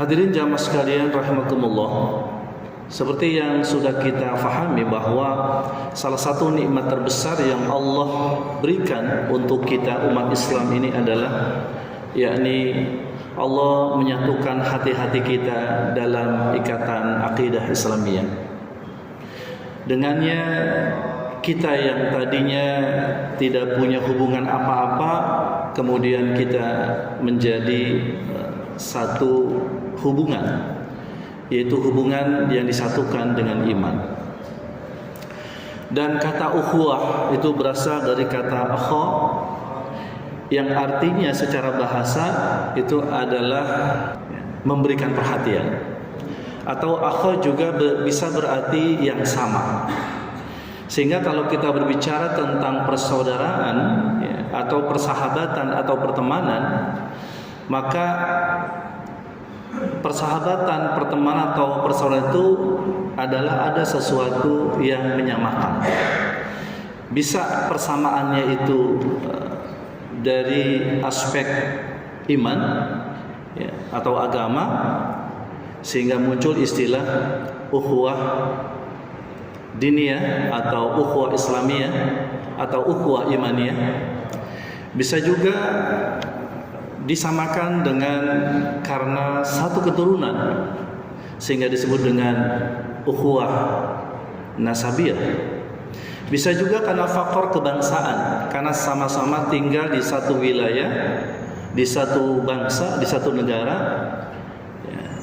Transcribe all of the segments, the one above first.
Hadirin jamaah sekalian rahimakumullah, seperti yang sudah kita fahami bahwa salah satu nikmat terbesar yang Allah berikan untuk kita umat Islam ini adalah yakni Allah menyatukan hati-hati kita dalam ikatan akidah Islamiyah. Dengannya kita yang tadinya tidak punya hubungan apa-apa, kemudian kita menjadi satu hubungan, yaitu hubungan yang disatukan dengan iman. Dan kata ukhuwah itu berasal dari kata akha, yang artinya secara bahasa itu adalah memberikan perhatian, atau akha juga bisa berarti yang sama. Sehingga kalau kita berbicara tentang persaudaraan atau persahabatan atau pertemanan, maka persahabatan, pertemanan atau persaudaraan itu adalah ada sesuatu yang menyamakan. Bisa persamaannya itu dari aspek iman atau agama, sehingga muncul istilah ukhuwah diniyah atau ukhuwah islamiyah atau ukhuwah imaniyah. Bisa juga disamakan dengan karena satu keturunan, sehingga disebut dengan ukhuwah nasabiyah. Bisa juga karena faktor kebangsaan, karena sama-sama tinggal di satu wilayah, di satu bangsa, di satu negara,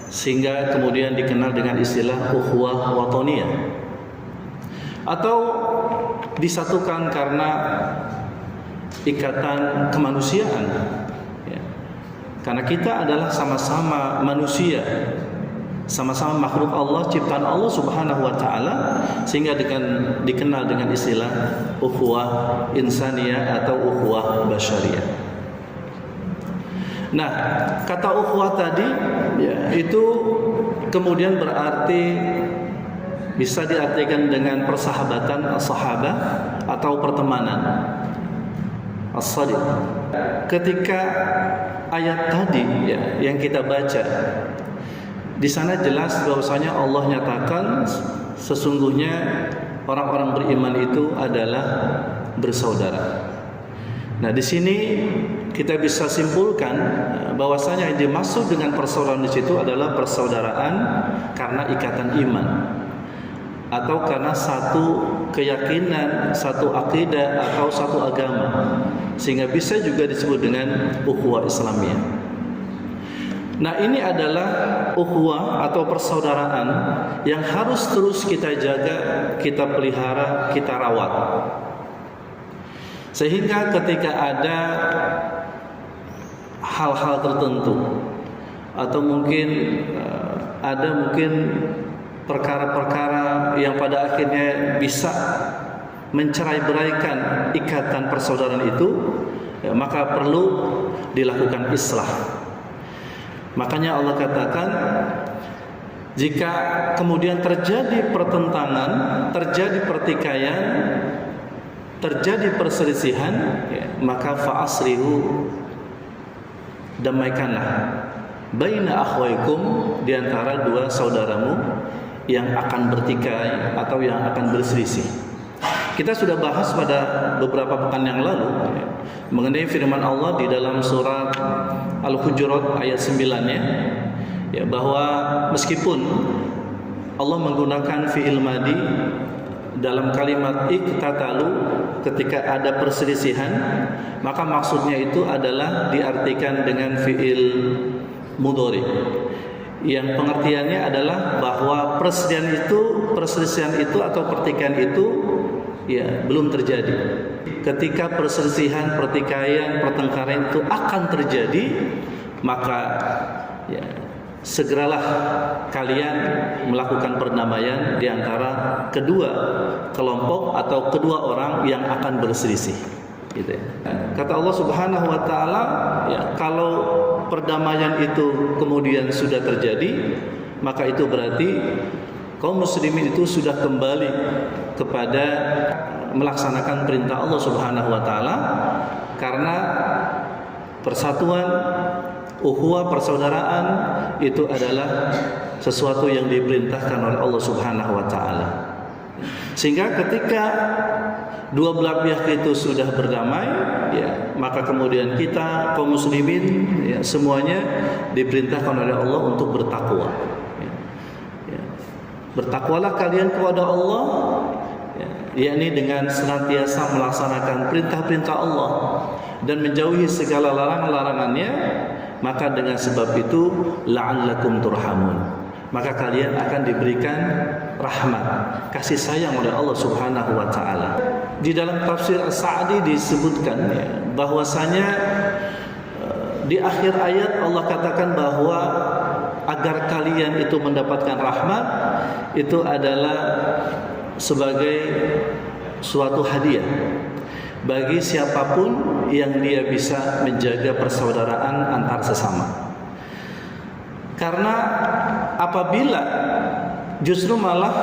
sehingga kemudian dikenal dengan istilah ukhuwah watoniyah. Atau disatukan karena ikatan kemanusiaan, karena kita adalah sama-sama manusia, sama-sama makhluk Allah, ciptaan Allah Subhanahu wa taala, sehingga dikenal dengan istilah ukhuwah insaniyah atau ukhuwah basyariyah. Nah, kata ukhuwah tadi itu kemudian berarti bisa diartikan dengan persahabatan as-sahabah atau pertemanan as-sadiq. Ketika ayat tadi yang kita baca, di sana jelas bahwasanya Allah nyatakan sesungguhnya orang-orang beriman itu adalah bersaudara. Nah, di sini kita bisa simpulkan bahwasanya yang dimaksud dengan persaudaraan di situ adalah persaudaraan karena ikatan iman, atau karena satu keyakinan, satu akidah atau satu agama, sehingga bisa juga disebut dengan ukhuwah Islamiyah. Nah, ini adalah ukhuwah atau persaudaraan yang harus terus kita jaga, kita pelihara, kita rawat. Sehingga ketika ada hal-hal tertentu atau mungkin perkara-perkara yang pada akhirnya bisa mencerai-beraikan ikatan persaudaraan itu, maka perlu dilakukan islah. Makanya Allah katakan, jika kemudian terjadi pertentangan, terjadi pertikaian, terjadi perselisihan, maka fa'asrihu, damaikanlah baina akhwaikum, di antara dua saudaramu yang akan bertikai atau yang akan berselisih. Kita sudah bahas pada beberapa pekan yang lalu mengenai firman Allah di dalam surat Al-Hujurat ayat 9-nya, bahwa meskipun Allah menggunakan fi'il madi dalam kalimat iktatalu ketika ada perselisihan, maka maksudnya itu adalah diartikan dengan fi'il mudhari, yang pengertiannya adalah bahwa perselisihan itu atau pertikaian itu belum terjadi. Ketika perselisihan, pertikaian, pertengkaran itu akan terjadi, maka segeralah kalian melakukan perdamaian di antara kedua kelompok atau kedua orang yang akan berselisih. Gitu ya. Kata Allah Subhanahu wa taala, kalau perdamaian itu kemudian sudah terjadi, maka itu berarti kaum muslimin itu sudah kembali kepada melaksanakan perintah Allah Subhanahu wa taala, karena persatuan, ukhuwah persaudaraan itu adalah sesuatu yang diperintahkan oleh Allah Subhanahu wa taala. Sehingga ketika dua belah pihak itu sudah berdamai, ya, maka kemudian kita kaum muslimin, ya, semuanya diperintahkan oleh Allah untuk bertakwa. Ya. Bertakwalah kalian kepada Allah, ya, yakni dengan senantiasa melaksanakan perintah-perintah Allah dan menjauhi segala larangan-larangannya, maka dengan sebab itu la'allakum turhamun, maka kalian akan diberikan rahmat, kasih sayang oleh Allah Subhanahu wa taala. Di dalam tafsir As-Sa'di disebutkan, ya, bahwasanya di akhir ayat Allah katakan bahwa agar kalian itu mendapatkan rahmat itu adalah sebagai suatu hadiah bagi siapapun yang dia bisa menjaga persaudaraan antar sesama. Karena apabila justru malah,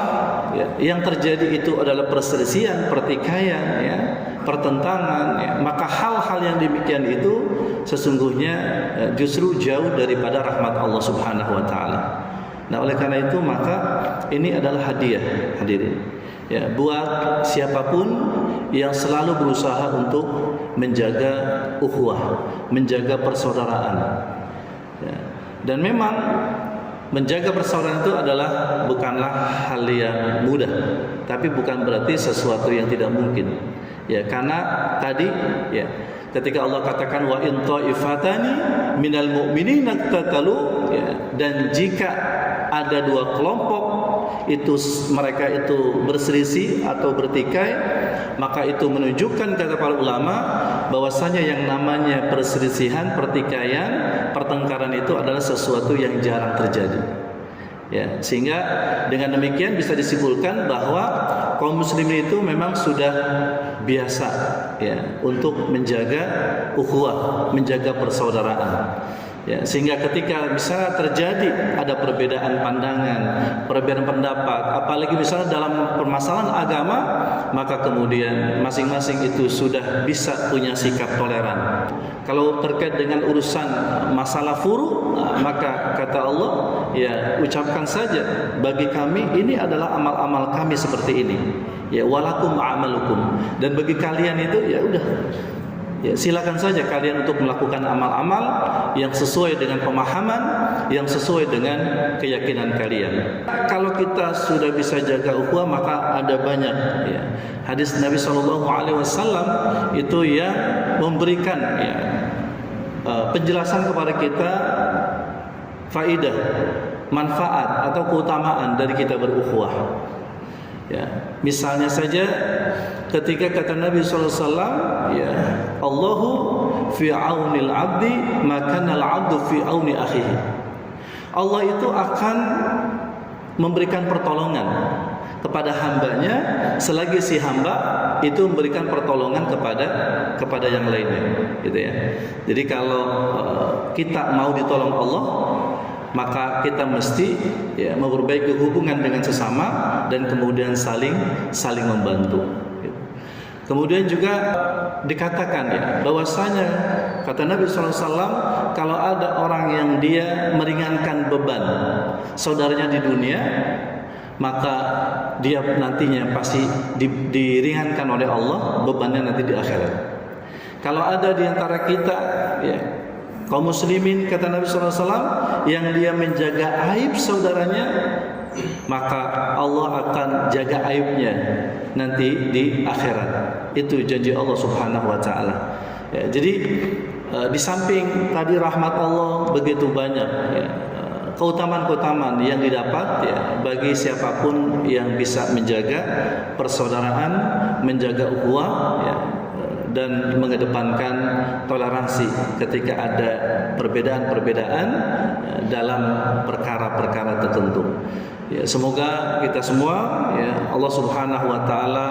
ya, yang terjadi itu adalah perselisihan, pertikaian, ya, pertentangan, ya, maka hal-hal yang demikian itu sesungguhnya justru jauh daripada rahmat Allah Subhanahu wa taala. Nah, oleh karena itu maka ini adalah hadiah, hadirin, ya, buat siapapun yang selalu berusaha untuk menjaga ukhuwah, menjaga persaudaraan, ya. Dan memang menjaga persaudaraan itu adalah bukanlah hal yang mudah, tapi bukan berarti sesuatu yang tidak mungkin, ya, karena tadi, ya, ketika Allah katakan wa in ta'ifatani minal mu'minina iqtatalu, ya, dan jika ada dua kelompok itu mereka itu berselisih atau bertikai, maka itu menunjukkan, kata para ulama, bahwasanya yang namanya perselisihan, pertikaian, pertengkaran itu adalah sesuatu yang jarang terjadi, ya, sehingga dengan demikian bisa disimpulkan bahwa kaum muslimin itu memang sudah biasa, ya, untuk menjaga ukhuwah, menjaga persaudaraan, ya, sehingga ketika misalnya terjadi ada perbedaan pandangan, perbedaan pendapat, apalagi misalnya dalam permasalahan agama, maka kemudian masing-masing itu sudah bisa punya sikap toleran. Kalau terkait dengan urusan masalah furu', maka kata Allah, ya, ucapkan saja bagi kami ini adalah amal-amal kami seperti ini, ya, walakum a'malukum, dan bagi kalian itu ya udah, ya, silakan saja kalian untuk melakukan amal-amal yang sesuai dengan pemahaman, yang sesuai dengan keyakinan kalian. Kalau kita sudah bisa jaga ukhuwah, maka ada banyak, ya, hadis Nabi SAW itu yang memberikan, ya, penjelasan kepada kita faidah, manfaat atau keutamaan dari kita berukhuwah. Ya, misalnya saja ketika kata Nabi SAW, ya, Allahu fi aunil abdi maka al abdu fi auni akhihi. Allah itu akan memberikan pertolongan kepada hambanya selagi si hamba itu memberikan pertolongan kepada yang lainnya, gitu ya. Jadi kalau kita mau ditolong Allah, maka kita mesti, ya, memperbaiki hubungan dengan sesama dan kemudian saling membantu. Kemudian juga dikatakan, ya, bahwasanya kata Nabi SAW, kalau ada orang yang dia meringankan beban saudaranya di dunia, maka dia nantinya pasti diringankan oleh Allah bebannya nanti di akhirat. Kalau ada di antara kita, ya, kaum muslimin, kata Nabi SAW, yang dia menjaga aib saudaranya, maka Allah akan jaga aibnya nanti di akhirat. Itu janji Allah Subhanahu wa taala. Ya, jadi di samping tadi rahmat Allah begitu banyak, ya, keutamaan-keutamaan yang didapat, ya, bagi siapapun yang bisa menjaga persaudaraan, menjaga ukhuwah, ya, dan mengedepankan toleransi ketika ada perbedaan-perbedaan dalam perkara-perkara tertentu. Ya, semoga kita semua, ya, Allah Subhanahu wa taala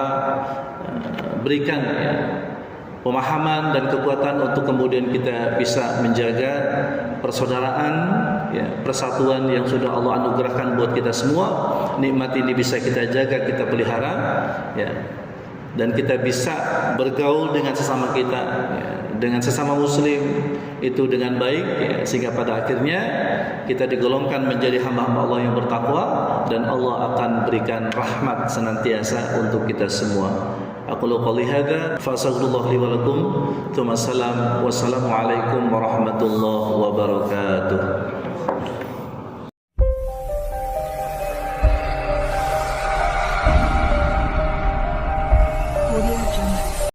berikan, ya, pemahaman dan kekuatan untuk kemudian kita bisa menjaga persaudaraan, ya, persatuan yang sudah Allah anugerahkan buat kita semua. Nikmat ini bisa kita jaga, kita pelihara, ya, dan kita bisa bergaul dengan sesama kita, ya, dengan sesama muslim, itu dengan baik ya, sehingga pada akhirnya kita digolongkan menjadi hamba-hamba Allah yang bertakwa, dan Allah akan berikan rahmat senantiasa untuk kita semua. Aku qouli hadza fa astaghfirullah li wa lakum. Wassalamu alaikum warahmatullahi wabarakatuh.